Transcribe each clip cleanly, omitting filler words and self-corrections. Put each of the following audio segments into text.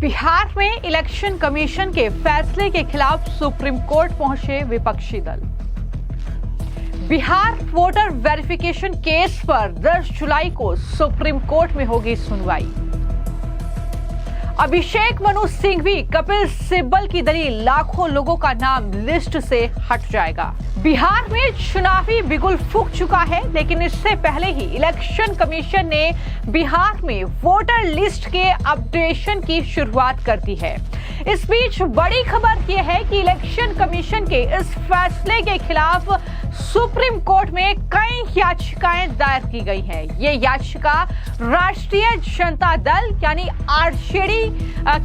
बिहार में election commission के फैसले के खिलाफ सुप्रीम कोर्ट पहुंचे विपक्षी दल। बिहार वोटर वेरिफिकेशन केस पर 10 जुलाई को सुप्रीम कोर्ट में होगी सुनवाई। अभिषेक मनु सिंघवी, कपिल सिब्बल की दलील, लाखों लोगों का नाम लिस्ट से हट जाएगा। बिहार में चुनावी बिगुल फूंक चुका है, लेकिन इससे पहले ही इलेक्शन कमीशन ने बिहार में वोटर लिस्ट के अपडेशन की शुरुआत कर दी है। इस बीच बड़ी खबर यह है कि इलेक्शन कमीशन के इस फैसले के खिलाफ सुप्रीम कोर्ट में कई याचिकाएं दायर की गई हैं। ये याचिका राष्ट्रीय जनता दल यानी आरजेडी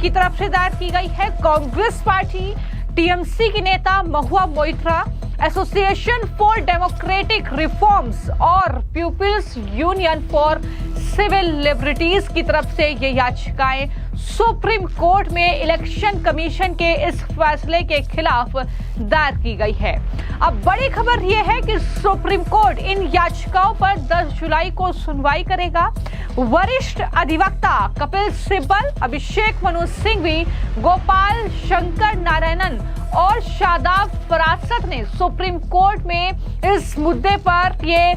की तरफ से दायर की गई है। कांग्रेस पार्टी, टीएमसी की नेता Mahua Moitra, association for democratic reforms और people's union for civil liberties की तरफ से ये याचिकाएं सुप्रीम कोर्ट में इलेक्शन कमीशन के इस फैसले के खिलाफ दायर की गई है। अब बड़ी खबर यह है कि सुप्रीम कोर्ट इन याचिकाओं पर 10 जुलाई को सुनवाई करेगा। वरिष्ठ अधिवक्ता कपिल सिब्बल, अभिषेक मनु सिंघवी, गोपाल शंकर नारायणन और शादाब फरासत ने सुप्रीम कोर्ट में इस मुद्दे पर ये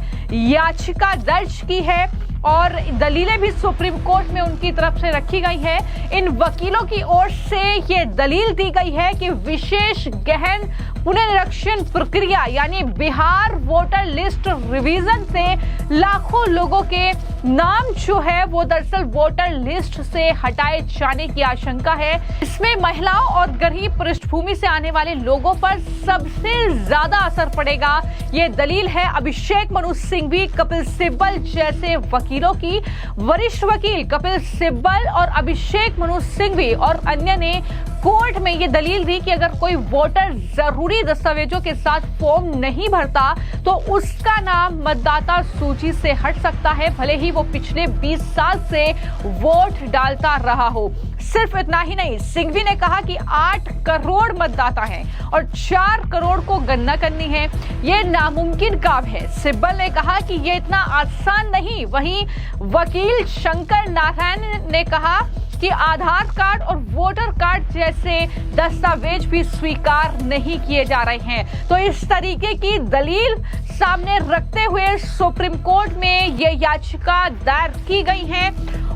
याचिका दर्ज की है और दलीलें भी सुप्रीम कोर्ट में उनकी तरफ से रखी गई है। इन वकीलों की ओर से ये दलील दी गई है कि विशेष गहन पुनरीक्षण प्रक्रिया यानी बिहार वोटर लिस्ट रिवीजन से लाखों लोगों के नाम जो है वो दरअसल वोटर लिस्ट से हटाए जाने की आशंका है। इसमें महिलाओं और गरीब पृष्ठभूमि से आने वाले लोगों पर सबसे ज्यादा असर पड़ेगा। ये दलील है अभिषेक मनु सिंघवी, कपिल सिब्बल जैसे वकीलों की। वरिष्ठ वकील कपिल सिब्बल और अभिषेक मनु सिंघवी और अन्य ने कोर्ट में ये दलील दी कि अगर कोई वोटर जरूरी दस्तावेजों के साथ फॉर्म नहीं भरता तो उसका नाम मतदाता सूची से हट सकता है, भले ही वो पिछले 20 साल से वोट डालता रहा हो। सिर्फ इतना ही नहीं, सिंघवी ने कहा कि 8 करोड़ मतदाता हैं और 4 करोड़ को गणना करनी है, ये नामुमकिन काम है। सिब्बल ने कहा कि ये इतना आसान नहीं। वहीं वकील शंकर नारायण ने कहा कि आधार कार्ड और वोटर कार्ड जैसे दस्तावेज भी स्वीकार नहीं किए जा रहे हैं। तो इस तरीके की दलील सामने रखते हुए सुप्रीम कोर्ट में ये याचिका दायर की गई है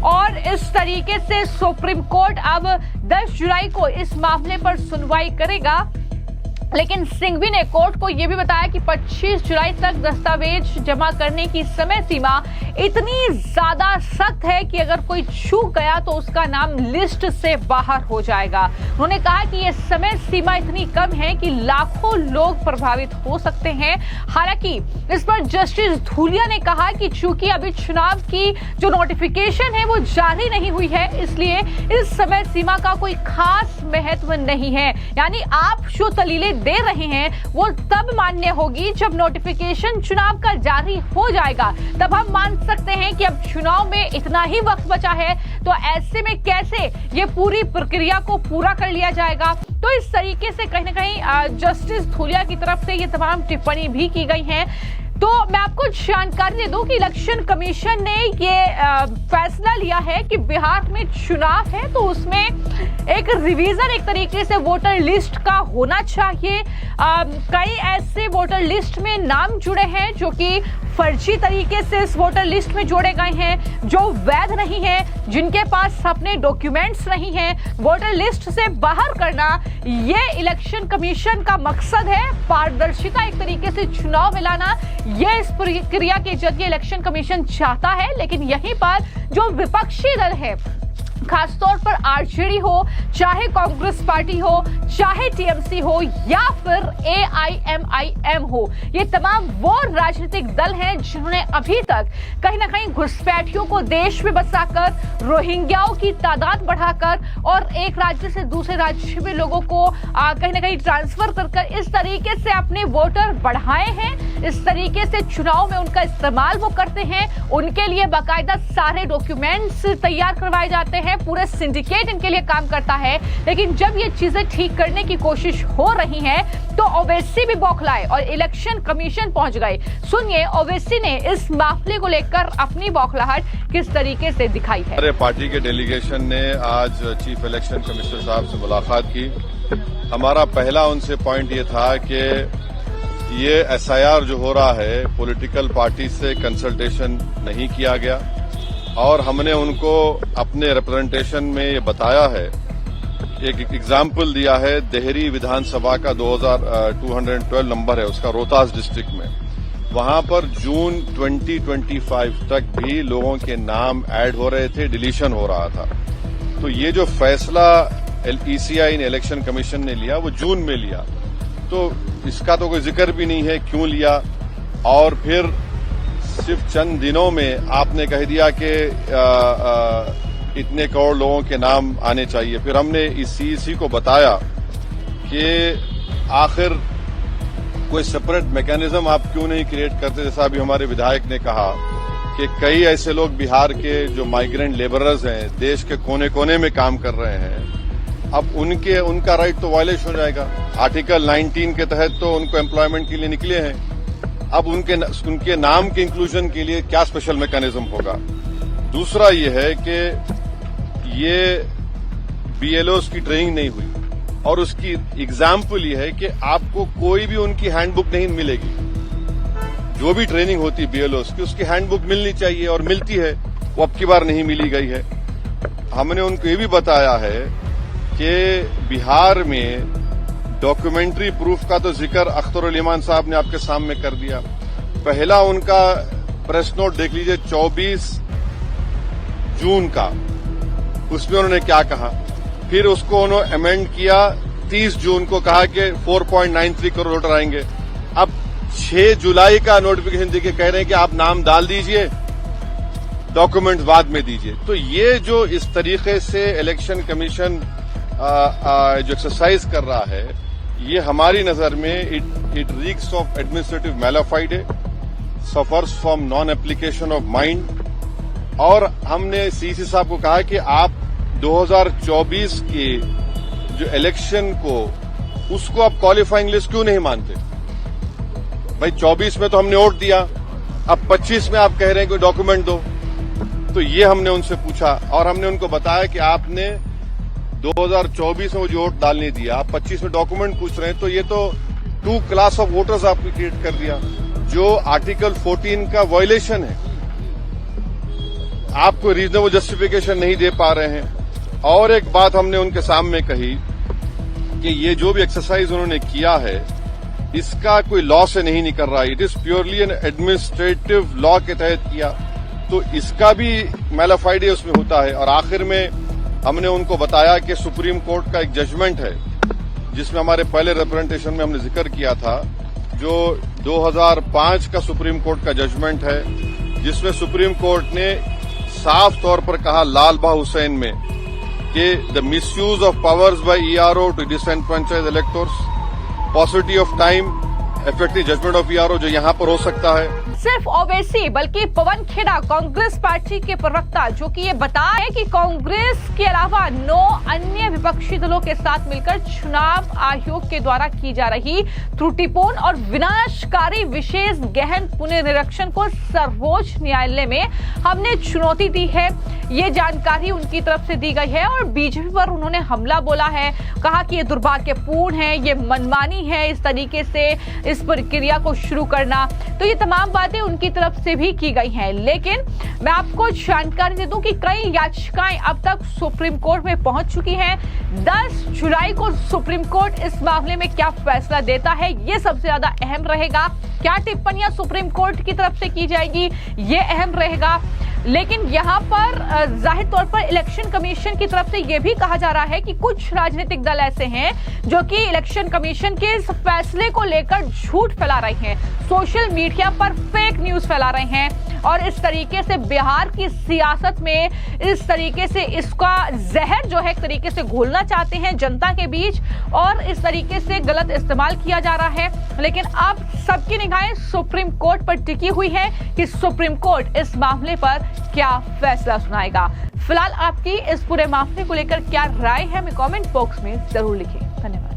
और इस तरीके से सुप्रीम कोर्ट अब 10 जुलाई को इस मामले पर सुनवाई करेगा। लेकिन सिंघवी ने कोर्ट को यह भी बताया कि 25 जुलाई तक दस्तावेज जमा करने की समय सीमा इतनी ज्यादा सख्त है कि अगर कोई चूक गया तो उसका नाम लिस्ट से बाहर हो जाएगा। उन्होंने कहा कि यह समय सीमा इतनी कम है कि लाखों लोग प्रभावित हो सकते हैं। हालांकि इस पर जस्टिस धूलिया ने कहा कि चूंकि अभी चुनाव की जो नोटिफिकेशन है वो जारी नहीं हुई है, इसलिए इस समय सीमा का कोई खास महत्व नहीं है। यानी आप जो दलीलें दे रहे हैं वो तब मान्य होगी जब नोटिफिकेशन चुनाव का जारी हो जाएगा, तब हम मान सकते हैं कि अब चुनाव में इतना ही वक्त बचा है, तो ऐसे में कैसे ये पूरी प्रक्रिया को पूरा कर लिया जाएगा। तो इस तरीके से कहीं ना कहीं जस्टिस धूलिया की तरफ से ये तमाम टिप्पणी भी की गई है। तो मैं आपको जानकारी दे दूं कि इलेक्शन कमीशन ने ये फैसला लिया है कि बिहार में चुनाव है तो उसमें एक रिवीजन एक तरीके से वोटर लिस्ट का होना चाहिए। कई ऐसे वोटर लिस्ट में नाम जुड़े हैं जो कि फर्जी तरीके से इस वोटर लिस्ट में जोड़े गए हैं, जो वैध नहीं है, जिनके पास अपने डॉक्यूमेंट्स नहीं हैं। वोटर लिस्ट से बाहर करना ये इलेक्शन कमीशन का मकसद है। पारदर्शिता एक तरीके से चुनाव में लाना ये इस प्रक्रिया के जरिए इलेक्शन कमीशन चाहता है। लेकिन यहीं पर जो विपक्षी दल है, खासतौर पर आरजेडी हो, चाहे कांग्रेस पार्टी हो, चाहे टीएमसी हो या फिर एआईएमआईएम हो, ये तमाम वो राजनीतिक दल हैं जिन्होंने अभी तक कहीं ना कहीं घुसपैठियों को देश में बसाकर, रोहिंग्याओं की तादाद बढ़ाकर और एक राज्य से दूसरे राज्य में लोगों को कहीं ना कहीं ट्रांसफर कर इस तरीके से अपने वोटर बढ़ाए हैं। इस तरीके से चुनाव में उनका इस्तेमाल वो करते हैं। उनके लिए बाकायदा सारे डॉक्यूमेंट्स तैयार करवाए जाते हैं, हैं, पूरे सिंडिकेट इनके लिए काम करता है। लेकिन जब ये चीजें ठीक करने की कोशिश हो रही है तो ओवैसी भी बौखलाए और इलेक्शन कमीशन पहुंच गए। सुनिए ओवैसी ने इस मामले को लेकर अपनी बौखलाहट किस तरीके से दिखाई है। हमारे पार्टी के डेलीगेशन ने आज चीफ इलेक्शन कमिश्नर साहब से मुलाकात की। हमारा पहला उनसे पॉइंट ये था कि ये एसआईआर जो हो रहा है पॉलिटिकल पार्टी से कंसल्टेशन नहीं किया गया और हमने उनको अपने रिप्रेजेंटेशन में ये बताया है, एक एग्जाम्पल दिया है देहरी विधानसभा का 2212 नंबर है उसका, रोहतास डिस्ट्रिक्ट में। वहां पर जून 2025 तक भी लोगों के नाम ऐड हो रहे थे, डिलीशन हो रहा था। तो ये जो फैसला ईसीआई ने, इलेक्शन कमीशन ने लिया, वो जून में लिया, तो इसका तो कोई जिक्र भी नहीं है क्यों लिया। और फिर सिर्फ चंद दिनों में आपने कह दिया कि इतने करोड़ लोगों के नाम आने चाहिए। फिर हमने इस सीईसी को बताया कि आखिर कोई सेपरेट मैकेनिज्म आप क्यों नहीं क्रिएट करते, जैसा अभी हमारे विधायक ने कहा कि कई ऐसे लोग बिहार के जो माइग्रेंट लेबरर्स हैं, देश के कोने कोने में काम कर रहे हैं, अब उनका राइट तो वायलेशन हो जाएगा। आर्टिकल 19 के तहत तो उनको एम्प्लॉयमेंट के लिए निकले हैं, अब उनके नाम के इंक्लूजन के लिए क्या स्पेशल मैकेनिज्म होगा। दूसरा ये है कि ये बीएलओस की ट्रेनिंग नहीं हुई और उसकी एग्जाम्पल ये है कि आपको कोई भी उनकी हैंडबुक नहीं मिलेगी। जो भी ट्रेनिंग होती है बीएलओस की, उसकी हैंडबुक मिलनी चाहिए और मिलती है, वो अब की बार नहीं मिली गई है। हमने उनको ये भी बताया है कि बिहार में डॉक्यूमेंट्री प्रूफ का तो जिक्र अख्तर ईमान साहब ने आपके सामने कर दिया। पहला उनका प्रेस नोट देख लीजिए 24 जून का, उसमें उन्होंने क्या कहा। फिर उसको उन्होंने अमेंड किया 30 जून को, कहा कि 4.93 करोड़ वोटर आएंगे। अब 6 जुलाई का नोटिफिकेशन देके कह रहे हैं कि आप नाम डाल दीजिए, डॉक्यूमेंट्स बाद में दीजिए। तो ये जो इस तरीके से इलेक्शन कमीशन जो एक्सरसाइज कर रहा है, ये हमारी नजर में it reeks of administrative malafide, suffers from non application of mind. और हमने सीसी साहब को कहा कि आप 2024 के जो इलेक्शन को, उसको आप क्वालिफाइंग लिस्ट क्यों नहीं मानते भाई? 24 में तो हमने वोट दिया, अब 25 में आप कह रहे हैं कि डॉक्यूमेंट दो। तो ये हमने उनसे पूछा और हमने उनको बताया कि आपने 2024 में वो जो वोट डालने दिया, आप 25 में डॉक्यूमेंट पूछ रहे हैं, तो ये तो 2 क्लास ऑफ वोटर्स आपने क्रिएट कर दिया, जो आर्टिकल 14 का वायलेशन है। आप कोई रीजनेबल जस्टिफिकेशन नहीं दे पा रहे हैं। और एक बात हमने उनके सामने कही कि ये जो भी एक्सरसाइज उन्होंने किया है, इसका कोई लॉ से नहीं निकल रहा है, it is purely N administrative law के तहत किया, तो इसका भी मैलाफाइडे उसमें होता है। और आखिर में हमने उनको बताया कि सुप्रीम कोर्ट का एक जजमेंट है, जिसमें हमारे पहले रिप्रेजेंटेशन में हमने जिक्र किया था, जो 2005 का सुप्रीम कोर्ट का जजमेंट है, जिसमें सुप्रीम कोर्ट ने साफ तौर पर कहा लाल बहा हुसैन में कि the misuse of powers by ERO to disenfranchise electors, possibility of time, effective judgement of ERO जो यहां पर हो सकता है। सिर्फ ओवैसी बल्कि पवन खेड़ा, कांग्रेस पार्टी के प्रवक्ता, जो कि ये बताया है कि कांग्रेस के अलावा 9 अन्य विपक्षी दलों के साथ मिलकर चुनाव आयोग के द्वारा की जा रही त्रुटिपूर्ण और विनाशकारी विशेष गहन पुनर्निरीक्षण को सर्वोच्च न्यायालय में हमने चुनौती दी है। ये जानकारी उनकी तरफ से दी गई है और बीजेपी पर उन्होंने हमला बोला है, कहा कि ये दुर्भाग्यपूर्ण है, ये मनमानी है इस तरीके से इस प्रक्रिया को शुरू करना। तो ये तमाम बातें उनकी तरफ से भी की गई हैं। लेकिन मैं आपको जानकारी दे दूं कि कई याचिकाएं अब तक सुप्रीम कोर्ट में पहुंच चुकी हैं। 10 जुलाई को सुप्रीम कोर्ट इस मामले में क्या फैसला देता है, ये सबसे ज्यादा अहम रहेगा। क्या टिप्पणियां सुप्रीम कोर्ट की तरफ से की जाएगी, ये अहम रहेगा। लेकिन यहाँ पर जाहिर तौर पर इलेक्शन कमीशन की तरफ से यह भी कहा जा रहा है कि कुछ राजनीतिक दल ऐसे हैं जो कि इलेक्शन कमीशन के इस फैसले को लेकर झूठ फैला रहे हैं, सोशल मीडिया पर फेक न्यूज फैला रहे हैं। और इस तरीके से बिहार की सियासत में इस तरीके से इसका जहर जो है एक तरीके से घोलना चाहते हैं जनता के बीच और इस तरीके से गलत इस्तेमाल किया जा रहा है। लेकिन अब सबकी निगाहें सुप्रीम कोर्ट पर टिकी हुई है कि सुप्रीम कोर्ट इस मामले पर क्या फैसला सुनाएगा। फिलहाल आपकी इस पूरे मामले को लेकर क्या राय है, हमें कमेंट बॉक्स में जरूर लिखें। धन्यवाद।